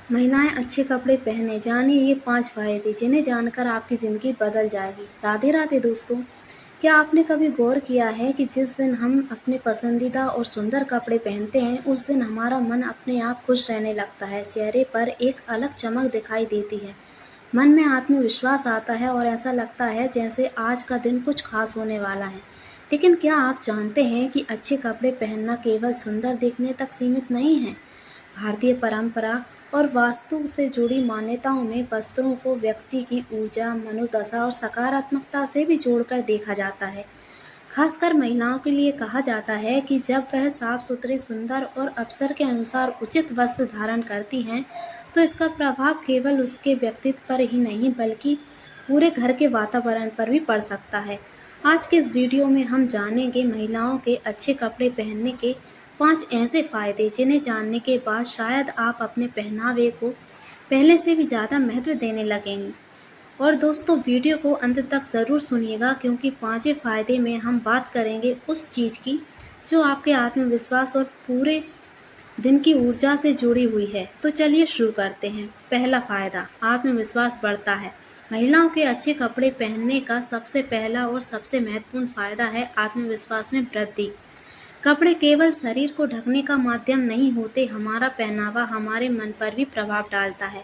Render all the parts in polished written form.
महिलाएं अच्छे कपड़े पहने, जानिए ये 5 फायदे जिन्हें जानकर आपकी ज़िंदगी बदल जाएगी। राधे राधे दोस्तों, क्या आपने कभी गौर किया है कि जिस दिन हम अपने पसंदीदा और सुंदर कपड़े पहनते हैं, उस दिन हमारा मन अपने आप खुश रहने लगता है, चेहरे पर एक अलग चमक दिखाई देती है, मन में आत्मविश्वास आता है और ऐसा लगता है जैसे आज का दिन कुछ खास होने वाला है। लेकिन क्या आप जानते हैं कि अच्छे कपड़े पहनना केवल सुंदर दिखने तक सीमित नहीं है? भारतीय परंपरा और वास्तु से जुड़ी मान्यताओं में वस्त्रों को व्यक्ति की ऊर्जा, मनोदशा और सकारात्मकता से भी जोड़कर देखा जाता है। खासकर महिलाओं के लिए कहा जाता है कि जब वह साफ सुथरे, सुंदर और अवसर के अनुसार उचित वस्त्र धारण करती हैं, तो इसका प्रभाव केवल उसके व्यक्तित्व पर ही नहीं बल्कि पूरे घर के वातावरण पर भी पड़ सकता है। आज के इस वीडियो में हम जानेंगे महिलाओं के अच्छे कपड़े पहनने के 5 ऐसे फायदे जिन्हें जानने के बाद शायद आप अपने पहनावे को पहले से भी ज़्यादा महत्व देने लगेंगे। और दोस्तों, वीडियो को अंत तक ज़रूर सुनिएगा क्योंकि 5 फायदे में हम बात करेंगे उस चीज़ की जो आपके आत्मविश्वास और पूरे दिन की ऊर्जा से जुड़ी हुई है। तो चलिए शुरू करते हैं। पहला फायदा, आत्मविश्वास बढ़ता है। महिलाओं के अच्छे कपड़े पहनने का सबसे पहला और सबसे महत्वपूर्ण फायदा है आत्मविश्वास में वृद्धि। कपड़े केवल शरीर को ढकने का माध्यम नहीं होते, हमारा पहनावा हमारे मन पर भी प्रभाव डालता है।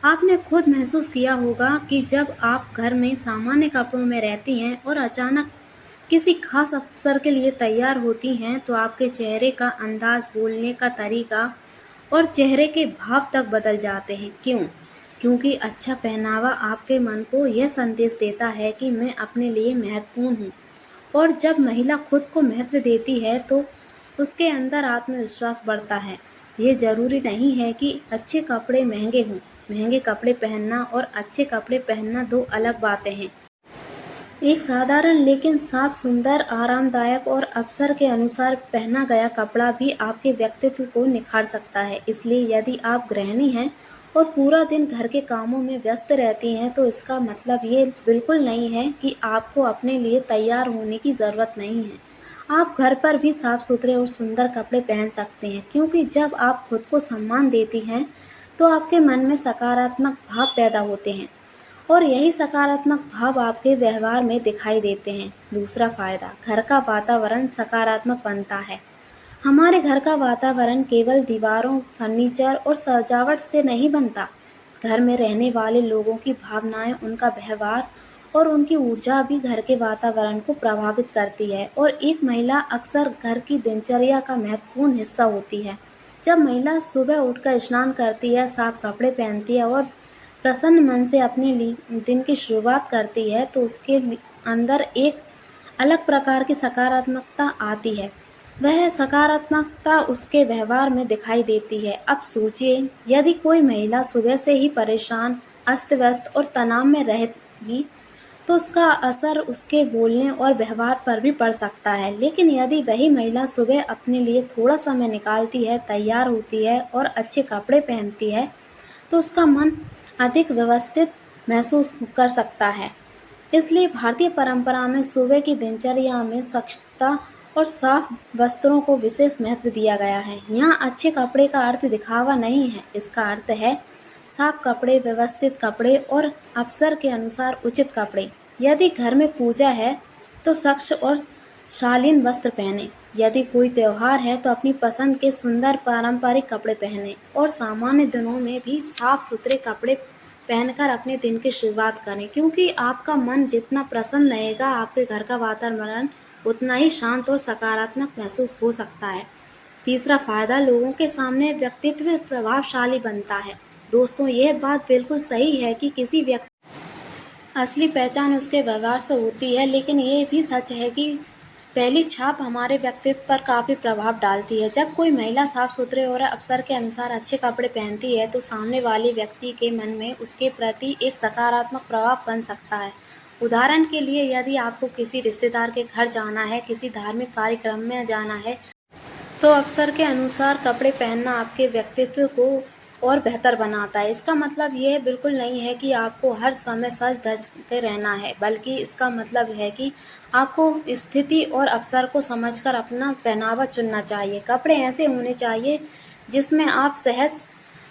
आपने खुद महसूस किया होगा कि जब आप घर में सामान्य कपड़ों में रहती हैं और अचानक किसी खास अवसर के लिए तैयार होती हैं, तो आपके चेहरे का अंदाज, बोलने का तरीका और चेहरे के भाव तक बदल जाते हैं। क्यों? क्योंकि अच्छा पहनावा आपके मन को यह संदेश देता है कि मैं अपने लिए महत्वपूर्ण हूँ। और जब महिला खुद को महत्व देती है तो उसके अंदर आत्मविश्वास बढ़ता है। ये ज़रूरी नहीं है कि अच्छे कपड़े महंगे हों। महंगे कपड़े पहनना और अच्छे कपड़े पहनना दो अलग बातें हैं। एक साधारण लेकिन साफ, सुंदर, आरामदायक और अवसर के अनुसार पहना गया कपड़ा भी आपके व्यक्तित्व को निखार सकता है। इसलिए यदि आप गृहिणी हैं और पूरा दिन घर के कामों में व्यस्त रहती हैं, तो इसका मतलब ये बिल्कुल नहीं है कि आपको अपने लिए तैयार होने की ज़रूरत नहीं है। आप घर पर भी साफ सुथरे और सुंदर कपड़े पहन सकते हैं, क्योंकि जब आप खुद को सम्मान देती हैं, तो आपके मन में सकारात्मक भाव पैदा होते हैं और यही सकारात्मक भाव आपके व्यवहार में दिखाई देते हैं। दूसरा फायदा, घर का वातावरण सकारात्मक बनता है। हमारे घर का वातावरण केवल दीवारों, फर्नीचर और सजावट से नहीं बनता। घर में रहने वाले लोगों की भावनाएं, उनका व्यवहार और उनकी ऊर्जा भी घर के वातावरण को प्रभावित करती है और एक महिला अक्सर घर की दिनचर्या का महत्वपूर्ण हिस्सा होती है। जब महिला सुबह उठकर स्नान करती है, साफ कपड़े पहनती है और प्रसन्न मन से अपने दिन की शुरुआत करती है, तो उसके अंदर एक अलग प्रकार की सकारात्मकता आती है। वह सकारात्मकता उसके व्यवहार में दिखाई देती है। अब सोचिए, यदि कोई महिला सुबह से ही परेशान, अस्त-व्यस्त और तनाव में रहेगी, तो उसका असर उसके बोलने और व्यवहार पर भी पड़ सकता है। लेकिन यदि वही महिला सुबह अपने लिए थोड़ा समय निकालती है, तैयार होती है और अच्छे कपड़े पहनती है, तो उसका मन अधिक व्यवस्थित महसूस कर सकता है। इसलिए भारतीय परंपरा में सुबह की दिनचर्या में स्वच्छता और साफ वस्त्रों को विशेष महत्व दिया गया है। यहाँ अच्छे कपड़े का अर्थ दिखावा नहीं है, इसका अर्थ है साफ कपड़े, व्यवस्थित कपड़े और अवसर के अनुसार उचित कपड़े। यदि घर में पूजा है तो स्वच्छ और शालीन वस्त्र पहने। यदि कोई त्योहार है तो अपनी पसंद के सुंदर पारंपरिक कपड़े पहने और सामान्य दिनों में भी साफ सुथरे कपड़े पहनकर अपने दिन की शुरुआत करें, क्योंकि आपका मन जितना प्रसन्न रहेगा, आपके घर का वातावरण उतना ही शांत और सकारात्मक महसूस हो सकता है। तीसरा फायदा, लोगों के सामने व्यक्तित्व प्रभावशाली बनता है। दोस्तों, यह बात बिल्कुल सही है कि किसी व्यक्ति असली पहचान उसके व्यवहार से होती है, लेकिन ये भी सच है कि पहली छाप हमारे व्यक्तित्व पर काफ़ी प्रभाव डालती है। जब कोई महिला साफ सुथरे और अवसर के अनुसार अच्छे कपड़े पहनती है, तो सामने वाले व्यक्ति के मन में उसके प्रति एक सकारात्मक प्रभाव बन सकता है। उदाहरण के लिए, यदि आपको किसी रिश्तेदार के घर जाना है, किसी धार्मिक कार्यक्रम में जाना है, तो अवसर के अनुसार कपड़े पहनना आपके व्यक्तित्व को और बेहतर बनाता है। इसका मतलब यह बिल्कुल नहीं है कि आपको हर समय सज धज के रहना है, बल्कि इसका मतलब है कि आपको स्थिति और अवसर को समझकर अपना पहनावा चुनना चाहिए। कपड़े ऐसे होने चाहिए जिसमें आप सहज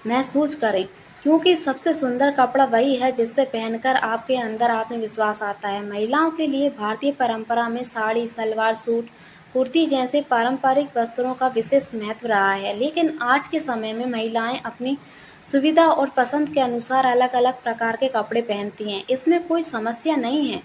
महसूस करें, क्योंकि सबसे सुंदर कपड़ा वही है जिससे पहनकर आपके अंदर आत्मविश्वास आता है। महिलाओं के लिए भारतीय परंपरा में साड़ी, सलवार सूट, कुर्ती जैसे पारंपरिक वस्त्रों का विशेष महत्व रहा है, लेकिन आज के समय में महिलाएं अपनी सुविधा और पसंद के अनुसार अलग अलग प्रकार के कपड़े पहनती हैं। इसमें कोई समस्या नहीं है,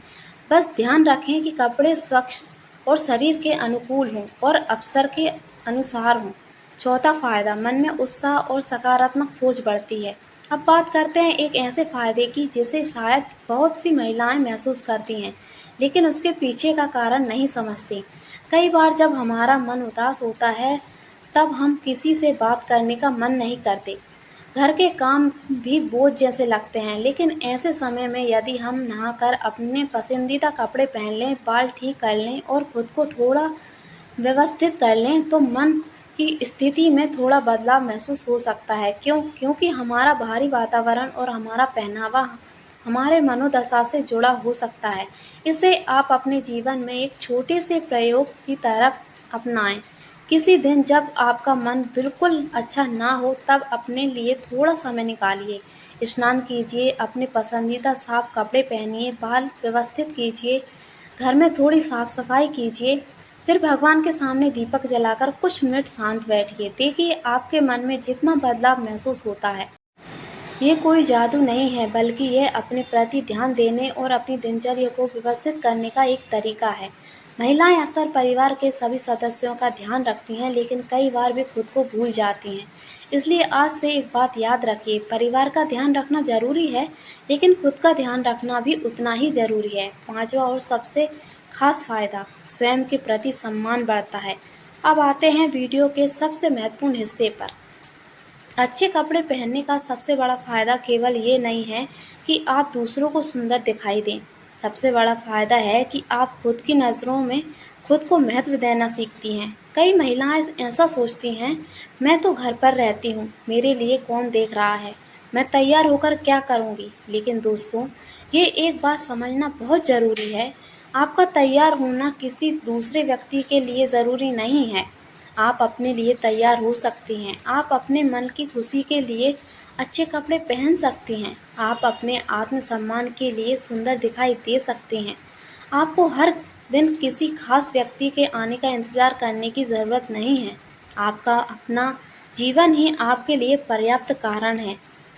बस ध्यान रखें कि कपड़े स्वच्छ और शरीर के अनुकूल हों और अवसर के अनुसार हों। चौथा फायदा, मन में उत्साह और सकारात्मक सोच बढ़ती है। अब बात करते हैं एक ऐसे फायदे की जिसे शायद बहुत सी महिलाएं महसूस करती हैं, लेकिन उसके पीछे का कारण नहीं समझती। कई बार जब हमारा मन उदास होता है, तब हम किसी से बात करने का मन नहीं करते। घर के काम भी बोझ जैसे लगते हैं, लेकिन ऐसे समय में यदि हम नहाकर अपने पसंदीदा कपड़े पहन लें, बाल ठीक कर लें और खुद को थोड़ा व्यवस्थित कर लें, तो मन की स्थिति में थोड़ा बदलाव महसूस हो सकता है। क्योंकि हमारा बाहरी वातावरण और हमारा पहनावा हमारे मनोदशा से जुड़ा हो सकता है। इसे आप अपने जीवन में एक छोटे से प्रयोग की तरह अपनाएं। किसी दिन जब आपका मन बिल्कुल अच्छा ना हो, तब अपने लिए थोड़ा समय निकालिए। स्नान कीजिए, अपने पसंदीदा साफ कपड़े पहनिए, बाल व्यवस्थित कीजिए, घर में थोड़ी साफ सफाई कीजिए, फिर भगवान के सामने दीपक जलाकर कुछ मिनट शांत बैठिए। देखिए आपके मन में जितना बदलाव महसूस होता है। ये कोई जादू नहीं है, बल्कि यह अपने प्रति ध्यान देने और अपनी दिनचर्या को व्यवस्थित करने का एक तरीका है। महिलाएं अक्सर परिवार के सभी सदस्यों का ध्यान रखती हैं, लेकिन कई बार वे खुद को भूल जाती हैं। इसलिए आज से एक बात याद रखिए, परिवार का ध्यान रखना जरूरी है, लेकिन खुद का ध्यान रखना भी उतना ही जरूरी है। पांचवा और सबसे खास फायदा, स्वयं के प्रति सम्मान बढ़ता है। अब आते हैं वीडियो के सबसे महत्वपूर्ण हिस्से पर। अच्छे कपड़े पहनने का सबसे बड़ा फ़ायदा केवल ये नहीं है कि आप दूसरों को सुंदर दिखाई दें। सबसे बड़ा फ़ायदा है कि आप खुद की नज़रों में खुद को महत्व देना सीखती हैं। कई महिलाएं ऐसा सोचती हैं, मैं तो घर पर रहती हूँ, मेरे लिए कौन देख रहा है, मैं तैयार होकर क्या करूँगी। लेकिन दोस्तों, ये एक बात समझना बहुत ज़रूरी है, आपका तैयार होना किसी दूसरे व्यक्ति के लिए ज़रूरी नहीं है। आप अपने लिए तैयार हो सकती हैं। आप अपने मन की खुशी के लिए अच्छे कपड़े पहन सकती हैं। आप अपने आत्मसम्मान के लिए सुंदर दिखाई दे सकती हैं। आपको हर दिन किसी खास व्यक्ति के आने का इंतज़ार करने की ज़रूरत नहीं है। आपका अपना जीवन ही आपके लिए पर्याप्त कारण है।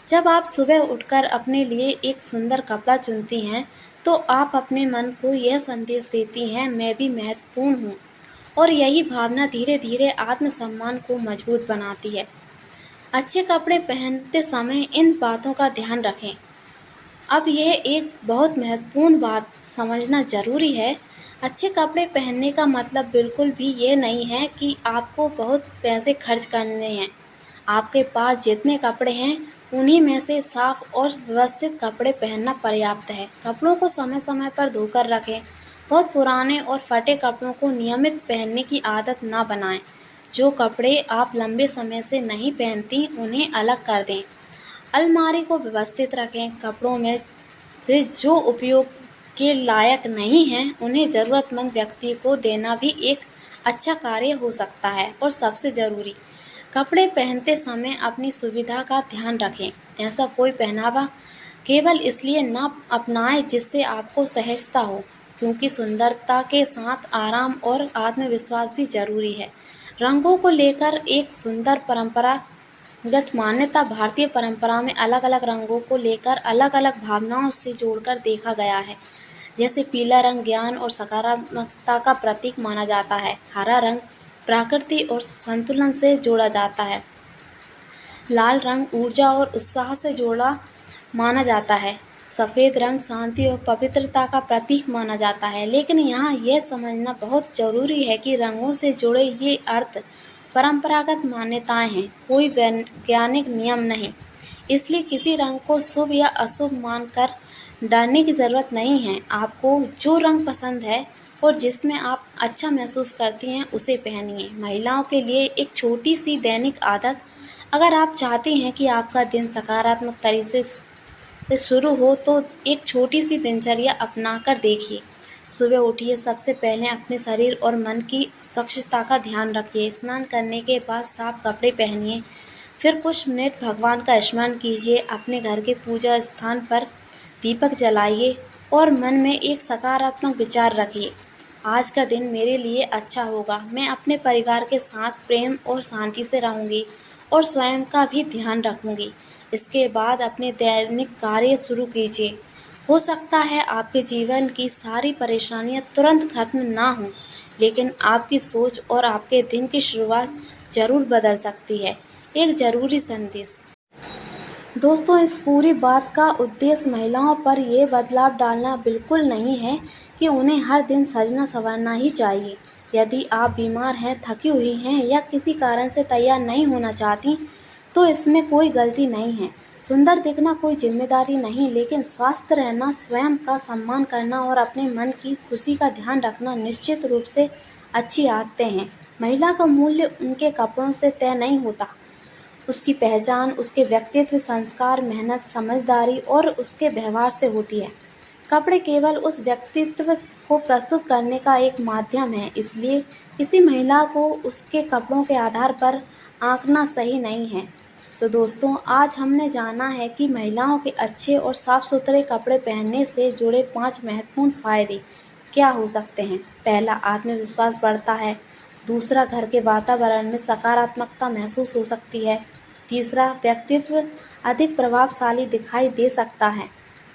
जब आप सुबह उठकर अपने लिए एक सुंदर कपड़ा चुनती हैं, तो आप अपने मन को यह संदेश देती हैं, मैं भी महत्वपूर्ण हूँ। और यही भावना धीरे धीरे आत्मसम्मान को मजबूत बनाती है। अच्छे कपड़े पहनते समय इन बातों का ध्यान रखें। अब यह एक बहुत महत्वपूर्ण बात समझना ज़रूरी है। अच्छे कपड़े पहनने का मतलब बिल्कुल भी ये नहीं है कि आपको बहुत पैसे खर्च करने हैं। आपके पास जितने कपड़े हैं, उन्हीं में से साफ और व्यवस्थित कपड़े पहनना पर्याप्त है। कपड़ों को समय समय पर धोकर रखें। बहुत पुराने और फटे कपड़ों को नियमित पहनने की आदत ना बनाएं। जो कपड़े आप लंबे समय से नहीं पहनती, उन्हें अलग कर दें। अलमारी को व्यवस्थित रखें। कपड़ों में से जो उपयोग के लायक नहीं हैं, उन्हें ज़रूरतमंद व्यक्ति को देना भी एक अच्छा कार्य हो सकता है। और सबसे ज़रूरी, कपड़े पहनते समय अपनी सुविधा का ध्यान रखें। ऐसा कोई पहनावा केवल इसलिए ना अपनाएं जिससे आपको सहजता हो, क्योंकि सुंदरता के साथ आराम और आत्मविश्वास भी जरूरी है। रंगों को लेकर एक सुंदर परंपरागत मान्यता, भारतीय परंपरा में अलग अलग रंगों को लेकर अलग अलग भावनाओं से जोड़कर देखा गया है। जैसे पीला रंग ज्ञान और सकारात्मकता का प्रतीक माना जाता है। हरा रंग प्रकृति और संतुलन से जोड़ा जाता है। लाल रंग ऊर्जा और उत्साह से जोड़ा माना जाता है। सफ़ेद रंग शांति और पवित्रता का प्रतीक माना जाता है। लेकिन यहाँ यह समझना बहुत ज़रूरी है कि रंगों से जुड़े ये अर्थ परंपरागत मान्यताएं हैं, कोई वैज्ञानिक नियम नहीं। इसलिए किसी रंग को शुभ या अशुभ मानकर डरने की ज़रूरत नहीं है। आपको जो रंग पसंद है और जिसमें आप अच्छा महसूस करती हैं, उसे पहनिए। महिलाओं के लिए एक छोटी सी दैनिक आदत, अगर आप चाहती हैं कि आपका दिन सकारात्मक तरीके से शुरू हो, तो एक छोटी सी दिनचर्या अपना कर देखिए। सुबह उठिए, सबसे पहले अपने शरीर और मन की स्वच्छता का ध्यान रखिए। स्नान करने के बाद साफ कपड़े पहनिए, फिर कुछ मिनट भगवान का स्मरण कीजिए, अपने घर के पूजा स्थान पर दीपक जलाइए और मन में एक सकारात्मक विचार रखिए। आज का दिन मेरे लिए अच्छा होगा, मैं अपने परिवार के साथ प्रेम और शांति से रहूँगी और स्वयं का भी ध्यान रखूँगी। इसके बाद अपने दैनिक कार्य शुरू कीजिए। हो सकता है आपके जीवन की सारी परेशानियां तुरंत खत्म ना हों, लेकिन आपकी सोच और आपके दिन की शुरुआत ज़रूर बदल सकती है। एक ज़रूरी संदेश दोस्तों, इस पूरी बात का उद्देश्य महिलाओं पर ये बदलाव डालना बिल्कुल नहीं है कि उन्हें हर दिन सजना-संवरना ही चाहिए। यदि आप बीमार हैं, थकी हुई हैं या किसी कारण से तैयार नहीं होना चाहती, तो इसमें कोई गलती नहीं है। सुंदर दिखना कोई जिम्मेदारी नहीं, लेकिन स्वस्थ रहना, स्वयं का सम्मान करना और अपने मन की खुशी का ध्यान रखना निश्चित रूप से अच्छी आदतें हैं। महिला का मूल्य उनके कपड़ों से तय नहीं होता। उसकी पहचान उसके व्यक्तित्व, संस्कार, मेहनत, समझदारी और उसके व्यवहार से होती है। कपड़े केवल उस व्यक्तित्व को प्रस्तुत करने का एक माध्यम है, इसलिए किसी महिला को उसके कपड़ों के आधार पर आंकना सही नहीं है। तो दोस्तों, आज हमने जाना है कि महिलाओं के अच्छे और साफ सुथरे कपड़े पहनने से जुड़े 5 महत्वपूर्ण फायदे क्या हो सकते हैं। पहला, आत्मविश्वास बढ़ता है। दूसरा, घर के वातावरण में सकारात्मकता महसूस हो सकती है। तीसरा, व्यक्तित्व अधिक प्रभावशाली दिखाई दे सकता है।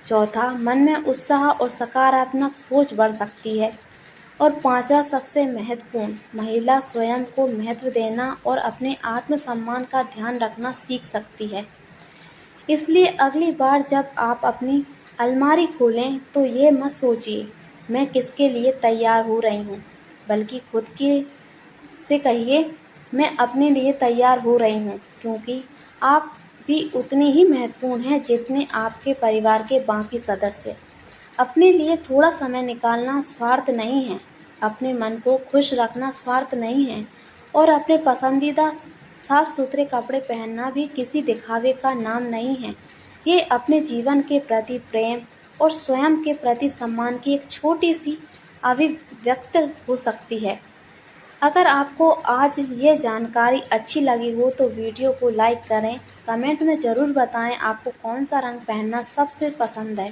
चौथा, मन में उत्साह और सकारात्मक सोच बढ़ सकती है। और पांचवा, सबसे महत्वपूर्ण, महिला स्वयं को महत्व देना और अपने आत्मसम्मान का ध्यान रखना सीख सकती है। इसलिए अगली बार जब आप अपनी अलमारी खोलें तो ये मत सोचिए मैं किसके लिए तैयार हो रही हूँ, बल्कि खुद के से कहिए मैं अपने लिए तैयार हो रही हूँ, क्योंकि आप भी उतने ही महत्वपूर्ण हैं जितने आपके परिवार के बाकी सदस्य। अपने लिए थोड़ा समय निकालना स्वार्थ नहीं है, अपने मन को खुश रखना स्वार्थ नहीं है और अपने पसंदीदा साफ सुथरे कपड़े पहनना भी किसी दिखावे का नाम नहीं है। ये अपने जीवन के प्रति प्रेम और स्वयं के प्रति सम्मान की एक छोटी सी अभिव्यक्त हो सकती है। अगर आपको आज ये जानकारी अच्छी लगी हो तो वीडियो को लाइक करें, कमेंट में ज़रूर बताएं आपको कौन सा रंग पहनना सबसे पसंद है।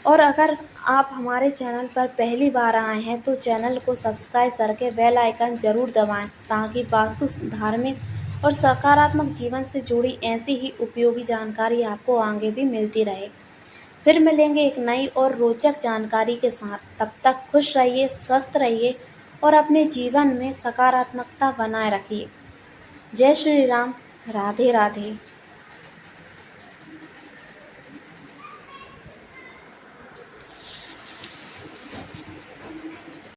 और अगर आप हमारे चैनल पर पहली बार आए हैं तो चैनल को सब्सक्राइब करके बेल आइकन ज़रूर दबाएं, ताकि वास्तु, धार्मिक और सकारात्मक जीवन से जुड़ी ऐसी ही उपयोगी जानकारी आपको आगे भी मिलती रहे। फिर मिलेंगे एक नई और रोचक जानकारी के साथ। तब तक खुश रहिए, स्वस्थ रहिए और अपने जीवन में सकारात्मकता बनाए रखिए। जय श्री राम। राधे राधे।